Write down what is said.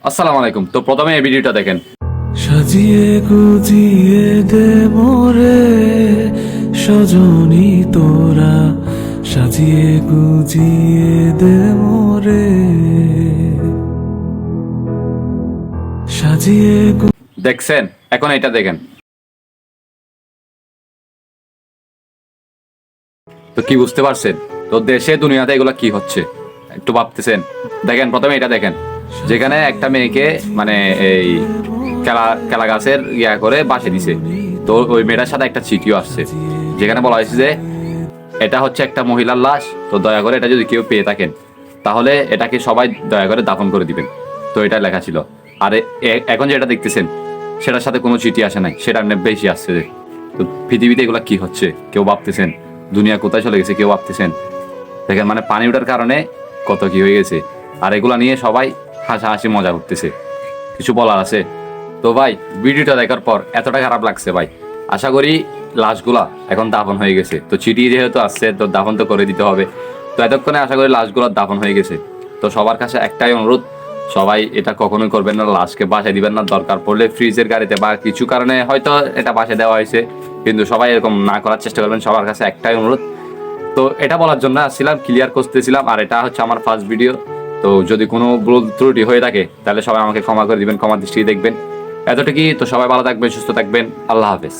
আসসালামু আলাইকুম। তো প্রথমে এই ভিডিওটা দেখেন। সাজিয়ে গুজিয়ে দে মোরে সজনী তোরা, সাজিয়ে গুজিয়ে দে মোরে সাজিয়ে দেখছেন? এখন এটা দেখেন। তো কি বুঝতে পারছেন? তো দেশে দুনিয়াতে এগুলো কি হচ্ছে একটু ভাবতেছেন? দেখেন, প্রথমে এটা দেখেন, যেখানে একটা মেয়েকে মানে এই কেলা গাছের করে বাসে দিছে। তো ওই মেয়েটার সাথে একটা চিঠিও আসছে, যেখানে বলা হয়েছে যে এটা হচ্ছে একটা মহিলার লাশ। তো দয়া করে এটা যদি কেউ পেয়ে থাকেন তাহলে এটাকে সবাই দয়া করে দাফন করে দিবেন। তো এটা লেখা ছিল। আর এখন যেটা দেখতেছেন সেটার সাথে কোনো চিঠি আসে নাই, সেটা বেশি আসছে। তো পৃথিবীতে এগুলা কি হচ্ছে কেউ ভাবতেছেন? দুনিয়া কোথায় চলে গেছে কেউ ভাবতেছেন? দেখেন, মানে পানি ওঠার কারণে কত কি হয়ে গেছে, আর এগুলা নিয়ে সবাই হাসাহাসি মজা করতেছে। কিছু বলার আছে? তো ভাই, ভিডিওটা দেখার পর এতটা খারাপ লাগছে ভাই। আশা করি লাশগুলা এখন দাফন হয়ে গেছে। তো চিঠি যেহেতু আসছে তো দাফন তো করে দিতে হবে। তো এতক্ষণে আশা করি লাশগুলা দাফন হয়ে গেছে। তো সবার কাছে একটাই অনুরোধ, সবাই এটা কখনোই করবেন না, লাশকে বাসায় দিবেন না। দরকার পড়লে ফ্রিজের গাড়িতে বা কিছু কারণে হয়তো এটা বাসায় দেওয়া হয়েছে, কিন্তু সবাই এরকম না করার চেষ্টা করবেন। সবার কাছে একটাই অনুরোধ। তো এটা বলার জন্য আসছিলাম, ক্লিয়ার করতেছিলাম। আর এটা হচ্ছে আমার ফার্স্ট ভিডিও। তো যদি কোনো ভুল ত্রুটি হয়ে থাকে তাহলে সবাই আমাকে ক্ষমা করে দিবেন, ক্ষমা দৃষ্টিতে দেখবেন। এতটুকুই। তো সবাই ভালো থাকবেন, সুস্থ থাকবেন। আল্লাহ হাফেজ।